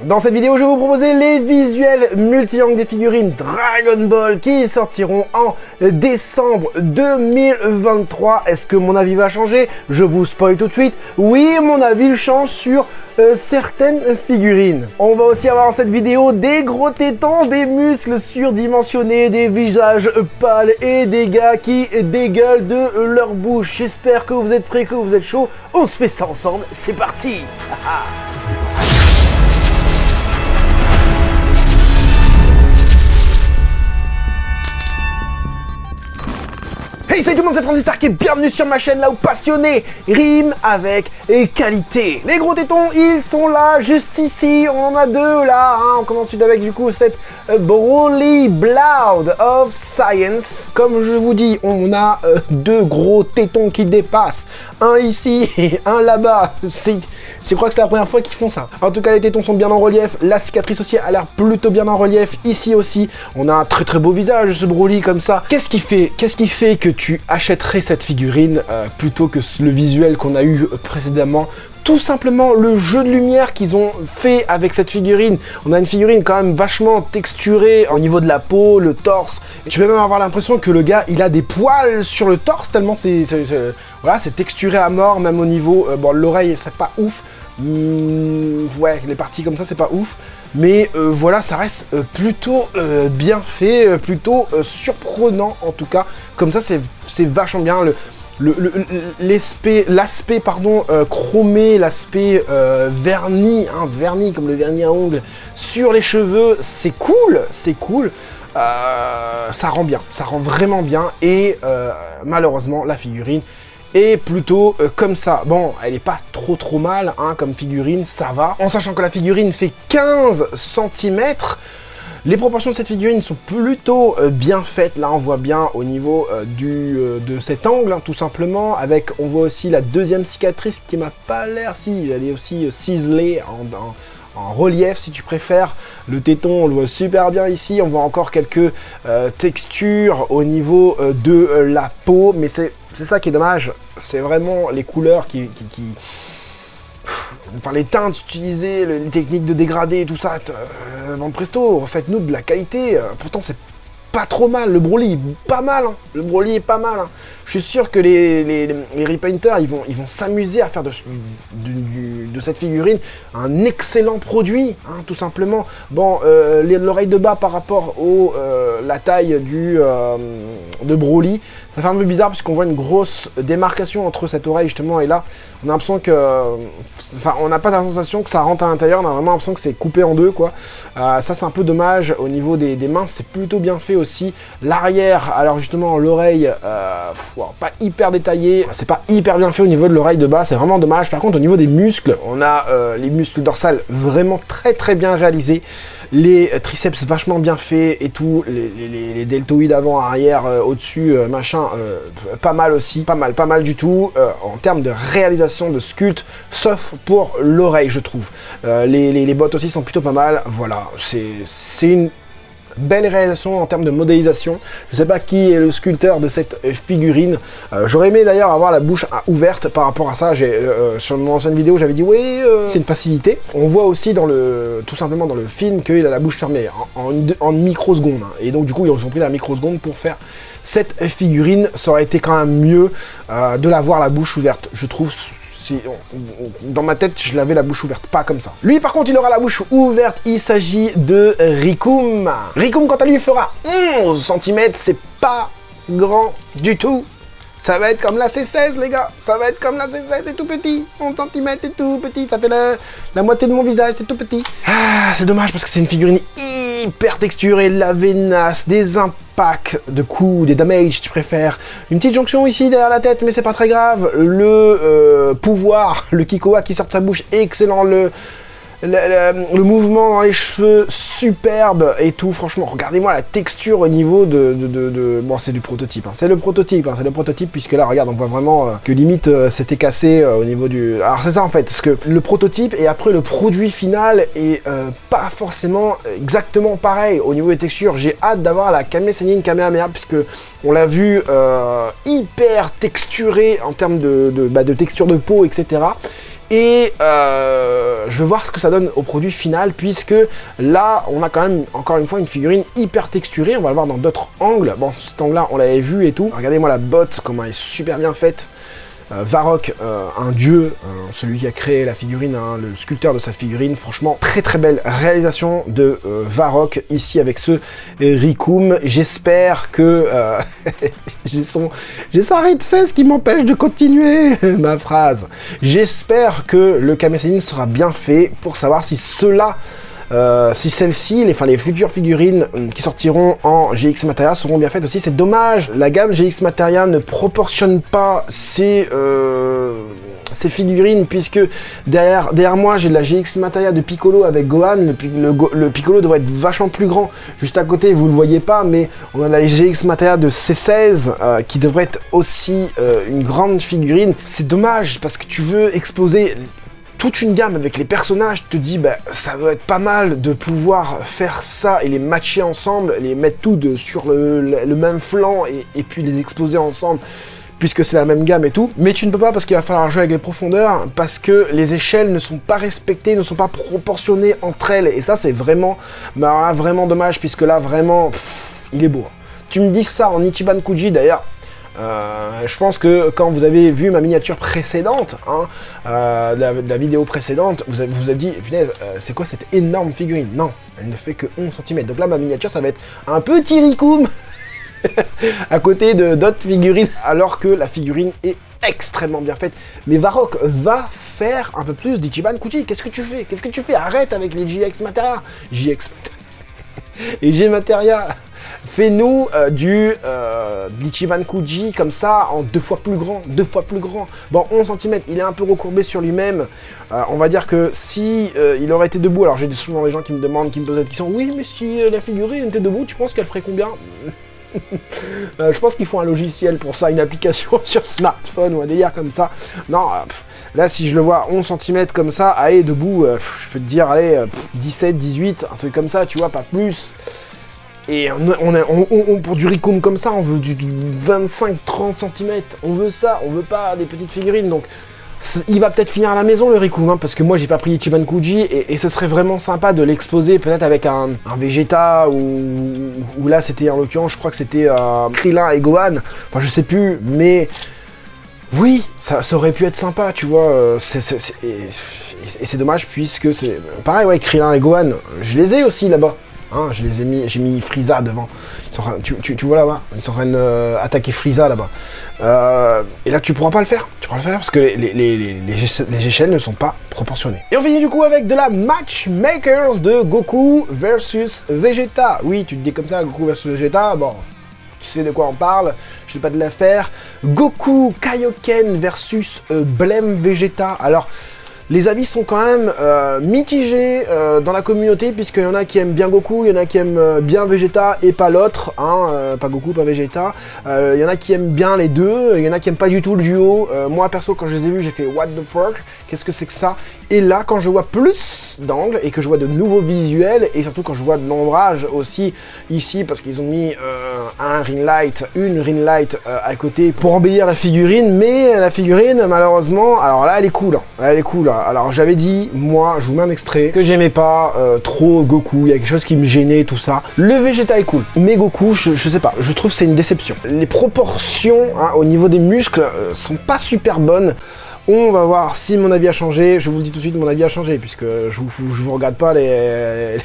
Dans cette vidéo, je vais vous proposer les visuels multi-angles des figurines Dragon Ball qui sortiront en décembre 2023. Est-ce que mon avis va changer? Je vous spoil tout de suite. Oui, mon avis change sur certaines figurines. On va aussi avoir dans cette vidéo des gros tétons, des muscles surdimensionnés, des visages pâles et des gars qui dégueulent de leur bouche. J'espère que vous êtes prêts, que vous êtes chauds. On se fait ça ensemble, c'est parti. Hey, salut tout le monde, c'est Francis Stark et bienvenue sur ma chaîne là où passionné rime avec qualité. Les gros tétons, ils sont là, juste ici, on en a deux là, hein. On commence tout avec du coup cette Broly Blood of Science. Comme je vous dis, on a deux gros tétons qui dépassent, un ici et un là-bas. Je crois que c'est la première fois qu'ils font ça. En tout cas, les tétons sont bien en relief, la cicatrice aussi a l'air plutôt bien en relief. Ici aussi, on a un très beau visage, ce Broly comme ça. Qu'est-ce qui fait que tu achèterais cette figurine plutôt que le visuel qu'on a eu précédemment? Tout simplement le jeu de lumière qu'ils ont fait avec cette figurine. On a une figurine quand même vachement texturée au niveau de la peau, le torse. Et tu peux même avoir l'impression que le gars, il a des poils sur le torse tellement voilà, c'est texturé à mort, même au niveau... bon, l'oreille, c'est pas ouf. Ouais, les parties comme ça, c'est pas ouf. Mais voilà, ça reste plutôt bien fait, plutôt surprenant en tout cas. Comme ça, c'est vachement bien. L'aspect chromé, l'aspect verni, hein, verni comme le vernis à ongles sur les cheveux, c'est cool. Ça rend vraiment bien et malheureusement la figurine est plutôt comme ça. Bon, elle est pas trop mal hein, comme figurine, ça va. En sachant que la figurine fait 15 cm. Les proportions de cette figurine sont plutôt bien faites. Là, on voit bien au niveau de cet angle, hein, tout simplement. Avec, on voit aussi la deuxième cicatrice qui m'a pas l'air, si, elle est aussi ciselée en relief, si tu préfères. Le téton, on le voit super bien ici. On voit encore quelques textures au niveau de la peau. Mais c'est ça qui est dommage. C'est vraiment les couleurs Enfin, les teintes utilisées, les techniques de dégradé et tout ça, bon presto, refaites-nous de la qualité. Pourtant, c'est pas trop mal. Le Broly est pas mal. Hein. Le Broly est pas mal. Hein. Je suis sûr que les repainters, ils vont s'amuser à faire de cette figurine un excellent produit, hein, tout simplement. Bon, l'oreille de bas par rapport la taille de Broly, ça fait un peu bizarre puisqu'on voit une grosse démarcation entre cette oreille justement et là. On a l'impression que... Enfin, on n'a pas la sensation que ça rentre à l'intérieur, on a vraiment l'impression que c'est coupé en deux, quoi. Ça, c'est un peu dommage. Au niveau des mains, c'est plutôt bien fait aussi. L'arrière, alors justement, l'oreille, pas hyper détaillé. C'est pas hyper bien fait au niveau de l'oreille de bas, c'est vraiment dommage. Par contre, au niveau des muscles, on a les muscles dorsales vraiment très bien réalisés. Les triceps vachement bien faits et tout, les deltoïdes avant, arrière, au-dessus, machin, pas mal aussi, pas mal du tout, en termes de réalisation de sculpte, sauf pour l'oreille, je trouve. Les bottes aussi sont plutôt pas mal, voilà, c'est une belle réalisation en termes de modélisation. Je sais pas qui est le sculpteur de cette figurine. J'aurais aimé d'ailleurs avoir la bouche ouverte par rapport à ça. Sur mon ancienne vidéo, j'avais dit oui, c'est une facilité. On voit aussi tout simplement dans le film qu'il a la bouche fermée en microsecondes. Hein. Et donc du coup, ils ont pris la microseconde pour faire cette figurine. Ça aurait été quand même mieux de l'avoir la bouche ouverte, je trouve. Dans ma tête, je l'avais la bouche ouverte, pas comme ça. Lui, par contre, il aura la bouche ouverte. Il s'agit de Recoome. Recoome, quant à lui, fera 11 cm. C'est pas grand du tout. Ça va être comme la C16, les gars. Ça va être comme la C16, c'est tout petit. 11 cm, c'est tout petit. Ça fait la moitié de mon visage, c'est tout petit. Ah, c'est dommage parce que c'est une figurine hyper texturée, la venace, des impacts de coups, des damages, si tu préfères. Une petite jonction ici derrière la tête, mais c'est pas très grave. Le pouvoir, le Kikoa qui sort de sa bouche, excellent. Le mouvement dans les cheveux, superbe et tout. Franchement, regardez-moi la texture au niveau bon, c'est du prototype. Hein. C'est le prototype, puisque là, regarde, on voit vraiment que limite, c'était cassé au niveau du... Alors, c'est ça, en fait, parce que le prototype et après le produit final est pas forcément exactement pareil au niveau des textures. J'ai hâte d'avoir la Kame Sennin Kamehameha, puisque on l'a vu hyper texturé en termes de texture de peau, etc. Et je veux voir ce que ça donne au produit final, puisque là, on a quand même, encore une fois, une figurine hyper texturée. On va le voir dans d'autres angles. Bon, cet angle-là, on l'avait vu et tout. Regardez-moi la botte, comment elle est super bien faite. Varrock, un dieu, celui qui a créé la figurine, hein, le sculpteur de sa figurine, franchement, très très belle réalisation de Varrock, ici avec ce Ricoum. J'espère que... j'ai sa raie de fesse qui m'empêche de continuer ma phrase. J'espère que le camésine sera bien fait pour savoir si cela... si celles-ci, les futures figurines qui sortiront en GX Materia seront bien faites aussi. C'est dommage, la gamme GX Materia ne proportionne pas ces figurines, puisque derrière moi j'ai de la GX Materia de Piccolo avec Gohan. Le Piccolo devrait être vachement plus grand. Juste à côté, vous le voyez pas, mais on a la GX Materia de C16 qui devrait être aussi une grande figurine. C'est dommage parce que tu veux exposer toute une gamme avec les personnages, tu te dis, bah, ça va être pas mal de pouvoir faire ça et les matcher ensemble, les mettre tous sur le même flanc et puis les exposer ensemble, puisque c'est la même gamme et tout. Mais tu ne peux pas parce qu'il va falloir jouer avec les profondeurs, parce que les échelles ne sont pas respectées, ne sont pas proportionnées entre elles. Et ça, c'est vraiment, bah, vraiment dommage, puisque là, vraiment, il est beau. Tu me dis ça en Ichiban Kuji, d'ailleurs. Je pense que quand vous avez vu ma miniature précédente, hein, la vidéo précédente, vous avez dit, punaise, c'est quoi cette énorme figurine? Non, elle ne fait que 11 cm. Donc là, ma miniature, ça va être un petit Ricoum à côté de d'autres figurines, alors que la figurine est extrêmement bien faite. Mais Varrock va faire un peu plus d'Ichiban Kuji. Qu'est-ce que tu fais? Qu'est-ce que tu fais? Arrête avec les JX Materia. JX et G Materia. Fais-nous l'Ichiban Kuji comme ça, en 2 fois plus grand, 2 fois plus grand. Bon, 11 cm, il est un peu recourbé sur lui-même. On va dire que si il aurait été debout, alors j'ai souvent des gens qui me demandent, qui me posent cette question, oui, mais si la figurine était debout, tu penses qu'elle ferait combien? Je pense qu'il faut un logiciel pour ça, une application sur smartphone ou un délire comme ça. Non, là, si je le vois 11 cm comme ça, allez, debout, je peux te dire, allez, 17, 18, un truc comme ça, tu vois, pas plus. Et pour du Ricoum comme ça, on veut du 25-30 cm. On veut ça, on veut pas des petites figurines. Donc, il va peut-être finir à la maison le Ricoum, hein, parce que moi j'ai pas pris Ichiban Kuji et ce serait vraiment sympa de l'exposer peut-être avec un Vegeta ou là c'était en l'occurrence, je crois que c'était Krillin et Gohan. Enfin, je sais plus, mais oui, ça aurait pu être sympa, tu vois. Et c'est dommage puisque c'est pareil, ouais, Krillin et Gohan, je les ai aussi là-bas. Hein, j'ai mis Frieza devant. Tu vois là-bas, ils sont en train d'attaquer Frieza là-bas. Et là, tu pourras pas le faire. Tu pourras le faire parce que les échelles ne sont pas proportionnées. Et on finit du coup avec de la Matchmakers de Goku versus Vegeta. Oui, tu te dis comme ça, Goku versus Vegeta. Bon, tu sais de quoi on parle. Je vais pas de la faire. Goku Kaioken versus Blem Vegeta. Alors, les avis sont quand même mitigés dans la communauté, puisqu'il y en a qui aiment bien Goku, il y en a qui aiment bien Vegeta et pas l'autre, hein, pas Goku, pas Vegeta. Il y en a qui aiment bien les deux, il y en a qui aiment pas du tout le duo. Moi perso, quand je les ai vus, j'ai fait what the fuck, qu'est-ce que c'est que ça? Et là, quand je vois plus d'angles et que je vois de nouveaux visuels, et surtout quand je vois de l'ombrage aussi ici, parce qu'ils ont mis une ring light à côté pour embellir la figurine, mais la figurine, malheureusement, alors là, elle est cool, hein, elle est cool. Alors j'avais dit, moi, je vous mets un extrait, que j'aimais pas trop Goku, il y a quelque chose qui me gênait, tout ça. Le Vegeta est cool, mais Goku, je sais pas, je trouve que c'est une déception. Les proportions, hein, au niveau des muscles, sont pas super bonnes. On va voir si mon avis a changé. Je vous le dis tout de suite, mon avis a changé, puisque je vous regarde pas les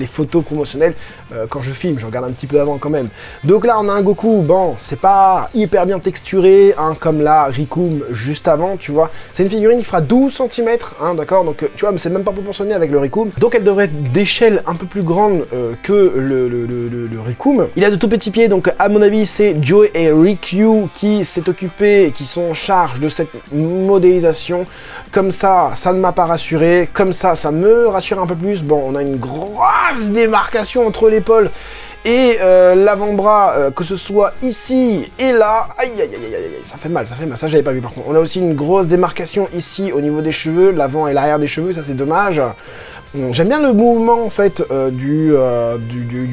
photos promotionnelles quand je filme, je regarde un petit peu avant quand même. Donc là, on a un Goku, bon, c'est pas hyper bien texturé, hein, comme la Ricoum juste avant, tu vois. C'est une figurine qui fera 12 cm, hein, d'accord, donc tu vois, mais c'est même pas proportionné avec le Ricoum. Donc elle devrait être d'échelle un peu plus grande que le Ricoum. Il a de tout petits pieds, donc à mon avis, c'est Joe et Rikyuu qui s'est occupé, qui sont en charge de cette modélisation. Comme ça ne m'a pas rassuré, comme ça me rassure un peu plus. Bon, on a une grosse démarcation entre l'épaule et l'avant-bras, que ce soit ici et là. Aïe, aïe, aïe, aïe, aïe, ça fait mal, ça j'avais pas vu par contre. On a aussi une grosse démarcation ici au niveau des cheveux, l'avant et l'arrière des cheveux, ça c'est dommage. J'aime bien le mouvement en fait du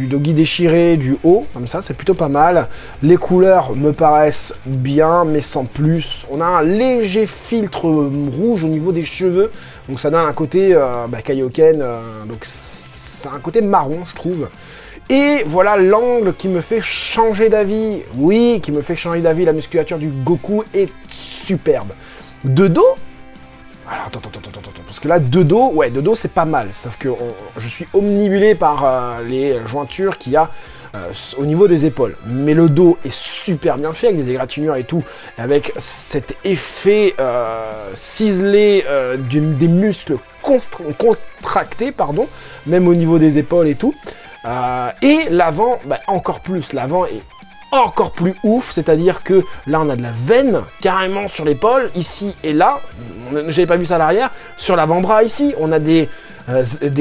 Doggy déchiré du haut, comme ça, c'est plutôt pas mal. Les couleurs me paraissent bien, mais sans plus. On a un léger filtre rouge au niveau des cheveux, donc ça donne un côté Kaioken, donc c'est un côté marron, je trouve. Et voilà l'angle qui me fait changer d'avis. Oui, qui me fait changer d'avis. La musculature du Goku est superbe. De dos. Alors, attends, parce que là, de dos, c'est pas mal. Sauf que je suis omnibulé par les jointures qu'il y a au niveau des épaules. Mais le dos est super bien fait, avec des égratignures et tout, avec cet effet ciselé des muscles contractés, pardon, même au niveau des épaules et tout. Et l'avant, encore plus. L'avant est encore plus ouf, c'est-à-dire que là on a de la veine carrément sur l'épaule, ici et là, j'avais pas vu ça à l'arrière, sur l'avant-bras ici, on a des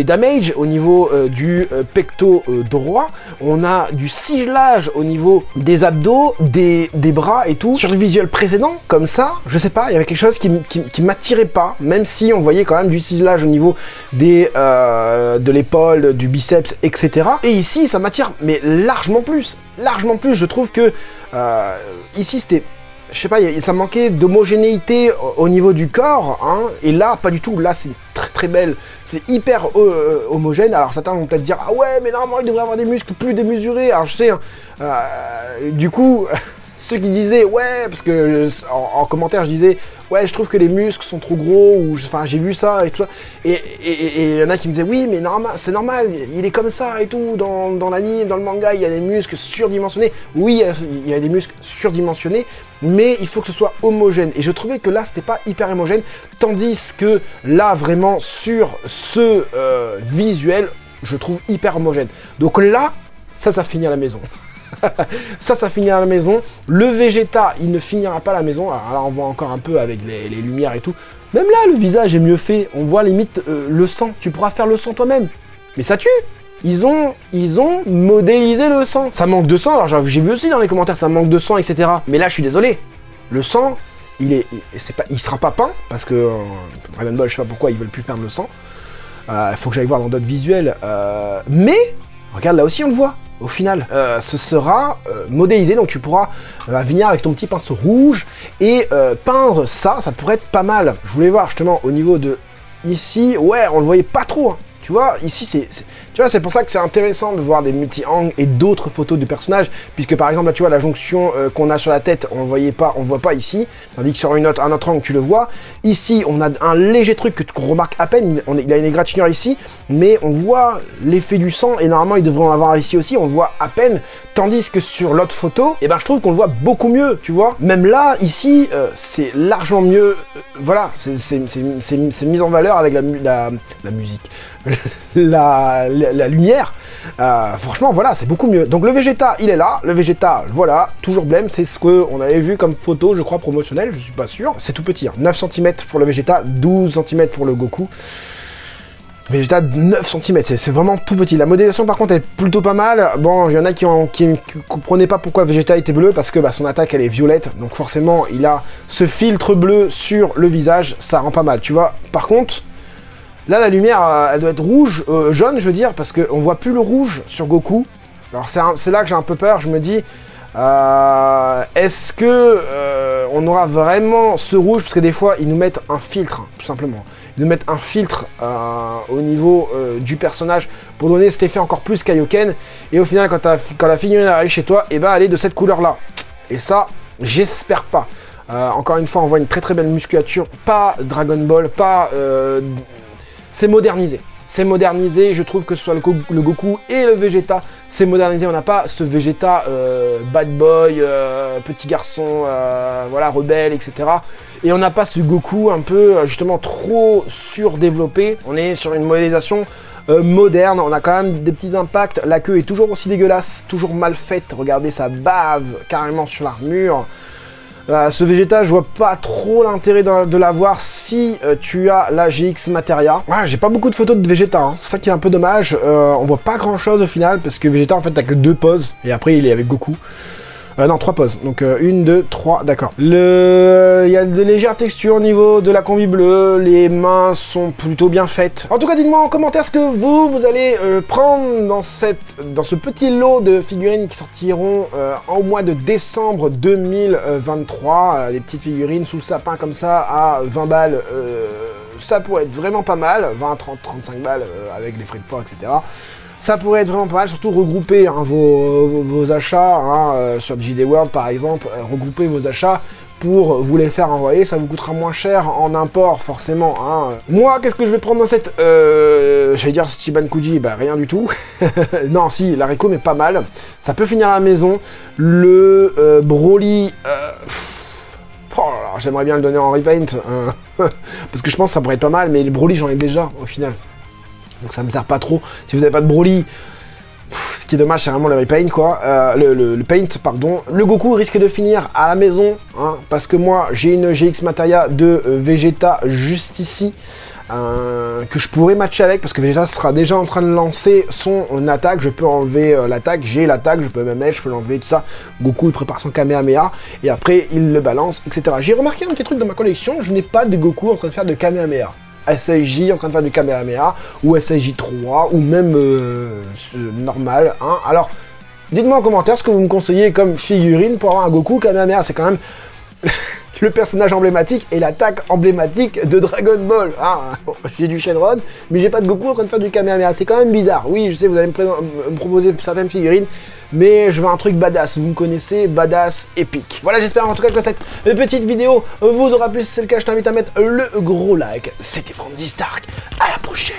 damages au niveau du pecto droit, on a du ciselage au niveau des abdos, des bras et tout. Sur le visuel précédent, comme ça, je sais pas, il y avait quelque chose qui m'attirait pas, même si on voyait quand même du ciselage au niveau de l'épaule, du biceps, etc. Et ici, ça m'attire, mais largement plus, je trouve que ici c'était... Je sais pas, ça manquait d'homogénéité au niveau du corps, hein, et là, pas du tout. Là, c'est très très belle, c'est hyper homogène. Alors certains vont peut-être dire, ah ouais, mais normalement, il devrait avoir des muscles plus démesurés. Alors je sais, hein, du coup, ceux qui disaient, ouais, parce que en commentaire, je disais, ouais, je trouve que les muscles sont trop gros, ou enfin, j'ai vu ça et tout ça. Et il y en a qui me disaient, oui, mais c'est normal, il est comme ça et tout, dans l'anime, dans le manga, il y a des muscles surdimensionnés. Oui, il y a des muscles surdimensionnés, mais il faut que ce soit homogène. Et je trouvais que là, c'était pas hyper homogène, tandis que là, vraiment, sur ce visuel, je trouve hyper homogène. Donc là, ça finit à la maison. ça finit à la maison. Le Vegeta, il ne finira pas à la maison. Alors là, on voit encore un peu avec les lumières et tout. Même là, le visage est mieux fait. On voit limite le sang. Tu pourras faire le sang toi-même. Mais ça tue. Ils ont modélisé le sang. Ça manque de sang. Alors j'ai vu aussi dans les commentaires, ça manque de sang, etc. Mais là, je suis désolé. Le sang, il sera pas peint parce que Dragon Ball, je sais pas pourquoi ils veulent plus peindre le sang. Faut que j'aille voir dans d'autres visuels. Mais regarde, là aussi, on le voit. Au final, ce sera modélisé, donc tu pourras venir avec ton petit pinceau rouge et peindre ça pourrait être pas mal. Je voulais voir justement au niveau de ici, ouais, on le voyait pas trop, hein. Tu vois, ici, c'est pour ça que c'est intéressant de voir des multi-angles et d'autres photos de personnages, puisque par exemple, là, tu vois, la jonction qu'on a sur la tête, on voit pas ici, tandis que sur un autre angle, tu le vois. Ici, on a un léger truc qu'on remarque à peine, il a une égratignure ici, mais on voit l'effet du sang, et normalement, il devrait en avoir ici aussi, on le voit à peine, tandis que sur l'autre photo, je trouve qu'on le voit beaucoup mieux, tu vois. Même là, ici, c'est largement mieux, voilà, c'est mis en valeur avec la musique. La lumière, franchement voilà, c'est beaucoup mieux. Donc le Vegeta, il est là, le Vegeta, voilà, toujours blême, c'est ce qu'on avait vu comme photo, je crois, promotionnelle, je suis pas sûr. C'est tout petit, hein. 9 cm pour le Vegeta, 12 cm pour le Goku. Vegeta 9 cm, c'est vraiment tout petit. La modélisation par contre est plutôt pas mal. Bon, il y en a qui comprenaient pas pourquoi Vegeta était bleu, parce que son attaque elle est violette, donc forcément il a ce filtre bleu sur le visage, ça rend pas mal, tu vois. Par contre, là, la lumière, elle doit être rouge, jaune, je veux dire, parce qu'on voit plus le rouge sur Goku. Alors, c'est là que j'ai un peu peur. Je me dis, est-ce que on aura vraiment ce rouge? Parce que des fois, ils nous mettent un filtre, hein, tout simplement. Ils nous mettent un filtre au niveau du personnage pour donner cet effet encore plus Kaioken. Et au final, quand la figurine arrive chez toi, elle est de cette couleur-là. Et ça, j'espère pas. Encore une fois, on voit une très très belle musculature. Pas Dragon Ball, pas... C'est modernisé. C'est modernisé, je trouve que ce soit le Goku et le Vegeta, c'est modernisé. On n'a pas ce Vegeta bad boy, petit garçon, voilà, rebelle, etc. Et on n'a pas ce Goku un peu, justement, trop surdéveloppé. On est sur une modélisation moderne, on a quand même des petits impacts. La queue est toujours aussi dégueulasse, toujours mal faite. Regardez, ça bave carrément sur l'armure. Ce Vegeta, je vois pas trop l'intérêt de l'avoir si tu as la GX Materia. Ouais, j'ai pas beaucoup de photos de Vegeta, hein. C'est ça qui est un peu dommage. On voit pas grand chose au final, parce que Vegeta en fait t'as que 2 poses, et après il est avec Goku. Non, 3 poses. Donc 1, 2, 3, d'accord. Il y a de légères textures au niveau de la combi bleue. Les mains sont plutôt bien faites. En tout cas, dites-moi en commentaire ce que vous allez prendre dans ce petit lot de figurines qui sortiront au mois de décembre 2023. Les petites figurines sous le sapin comme ça à 20 balles. Ça pourrait être vraiment pas mal. 20, 30, 35 balles avec les frais de port, etc. Ça pourrait être vraiment pas mal, surtout regrouper hein, vos achats hein, sur JD World par exemple, regrouper vos achats pour vous les faire envoyer, ça vous coûtera moins cher en import forcément. Hein. Moi, qu'est-ce que je vais prendre dans cette... j'allais dire Shiban Kuji, bah rien du tout. Non, si, l'haricot mais pas mal. Ça peut finir à la maison. Le Broly... Oh là là, j'aimerais bien le donner en repaint. Hein. Parce que je pense que ça pourrait être pas mal, mais le Broly j'en ai déjà au final. Donc ça me sert pas trop. Si vous n'avez pas de Broly, ce qui est dommage, c'est vraiment le repaint, quoi. Le paint, pardon. Le Goku risque de finir à la maison, hein, parce que moi, j'ai une GX Mataya de Vegeta juste ici, que je pourrais matcher avec, parce que Vegeta sera déjà en train de lancer son attaque. Je peux enlever l'attaque, j'ai l'attaque, je peux même mettre, je peux l'enlever, tout ça. Goku, il prépare son Kamehameha, et après, il le balance, etc. J'ai remarqué un petit truc dans ma collection, je n'ai pas de Goku en train de faire de Kamehameha. SSJ en train de faire du Kamehameha, ou SSJ 3, ou même normal. Hein. Alors, dites-moi en commentaire ce que vous me conseillez comme figurine pour avoir un Goku Kamehameha. C'est quand même le personnage emblématique et l'attaque emblématique de Dragon Ball. Hein. J'ai du Shenron, mais j'ai pas de Goku en train de faire du Kamehameha. C'est quand même bizarre. Oui, je sais, vous allez me proposer certaines figurines, mais je veux un truc badass, vous me connaissez, badass, épique. Voilà, j'espère en tout cas que cette petite vidéo vous aura plu. Si c'est le cas, je t'invite à mettre le gros like. C'était Franzy Stark, à la prochaine.